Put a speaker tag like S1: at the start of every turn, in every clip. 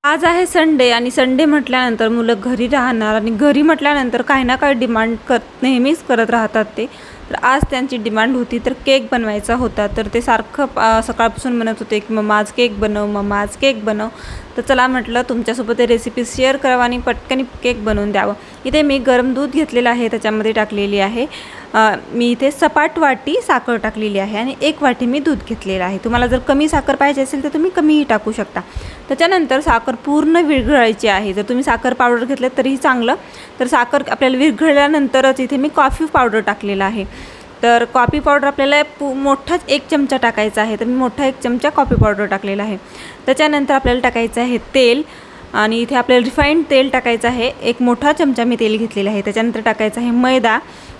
S1: आज आहे संडे आणि संडे म्हटल्यानंतर मुलं घरी राहणार आणि घरी म्हटल्यानंतर काही ना काही डिमांड नेहमीच करत राहतात ते. तर आज त्यांची डिमांड होती तर केक बनवायचा होता. तर ते सारखं सकाळपासून म्हणत होते की मम्मा आज केक बनव, मम्मा आज केक बनव. तर चला म्हटलं तुमच्यासोबत ते रेसिपी शेअर करावं आणि पटकन केक बनवून द्यावं. इथे मी गरम दूध घेतलेलं आहे, त्याच्यामध्ये टाकलेली आहे मी इथे सपाट वाटी साखर टाकलेली आहे आणि 1 वाटी मी दूध घेतलेलं आहे. तुम्हाला जर कमी साखर पाहिजे असेल तर तुम्ही कमीही टाकू शकता. त्याच्यानंतर साखर पूर्ण विरघळायची आहे. जर तुम्ही साखर पावडर घेतलं तरीही चांगलं. तर साखर आपल्याला विरघळल्यानंतरच इथे मी कॉफी पावडर टाकलेलं आहे. तर कॉफी पावडर आपल्याला मोठाच 1 चमचा टाकायचा आहे. तर मी मोठा 1 चमचा कॉफी पावडर टाकलेला आहे. त्याच्यानंतर आपल्याला टाकायचं आहे तेल आणि इथे आपल्याला रिफाईंड तेल टाकायचं आहे. 1 मोठा चमचा मी तेल घेतलेला आहे. त्याच्यानंतर टाकायचं आहे मैदा.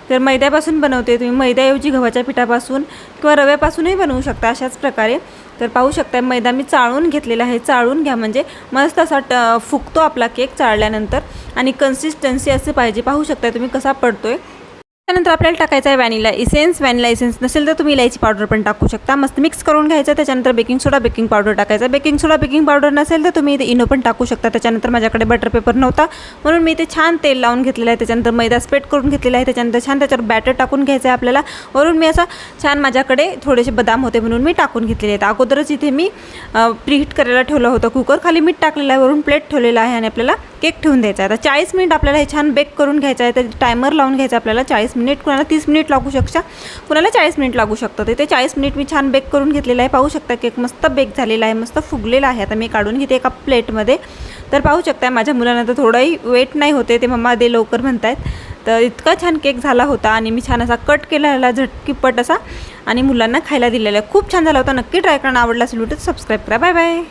S1: तर मैद्यापासून बनवते, तुम्ही मैद्याऐवजी गव्हाच्या पिठापासून किंवा रव्यापासूनही बनवू शकता अशाच प्रकारे. तर पाहू शकता मैदा मी चाळून घेतलेला आहे. चाळून घ्या म्हणजे मस्त असा फुगतो आपला केक चाळल्यानंतर आणि कन्सिस्टन्सी असे पाहिजे. पाहू शकता तुम्ही कसा पडतोय. त्यानंतर आपल्याला टाकायचं आहे व्हॅनिला इसेन्स नसेल तर तुम्ही इलायची पावडर पण टाकू शकता. मस्त मिक्स करून घ्यायचं. त्याच्यानंतर बेकिंग पावडर टाकायचा. बेकिंग पावडर नसेल तर तुम्ही इथे इनो पण टाकू शकता. त्याच्यानंतर माझ्याकडे बटर पेपर नव्हता म्हणून मी इथे छान तेल लावून घेतलेलं आहे. त्याच्यानंतर मैदा स्प्रेड करून घेतलेला आहे. त्याच्यानंतर छान त्याच्यावर बॅटर टाकून घ्यायचं आहे आपल्याला. वरून मी असा छान माझ्याकडे थोडेसे बदाम होते म्हणून मी टाकून घेतलेले आहेत. अगोदरच इथे मी प्रीहीट करायला ठेवलं होतं कुकर. खाली मीठ टाकलेलं आहे, वरून प्लेट ठेवलेला आहे आणि आपल्याला केक ठेवून द्यायचा आहे. आता 40 मिनिट आपल्याला हे छान बेक करून घ्यायचं आहे. तर टायमर लावून घ्यायचं आपल्याला 40 मिनिट. कुणाला 30 मिनिट लागू शकता, कुणाला 40 मिनिट लागू शकतं. ते 40 मिनिट मी छान बेक करून घेतलेलं आहे. पाहू शकता केक मस्त बेक झालेला आहे, मस्त फुगलेला आहे. आता मी काढून घेते एका प्लेटमध्ये. तर पाहू शकता माझ्या मुलांना तर थोडाही वेट नाही होते, ते मम्मा दे लवकर म्हणतायत. तर इतका छान केक झाला होता आणि मी छान असा कट केलेला झटकीपट असा आणि मुलांना खायला दिलेला आहे. खूप छान झाला होता. नक्की ट्राय करणं. आवडला असेल तर सबस्क्राईब करा. Bye bye.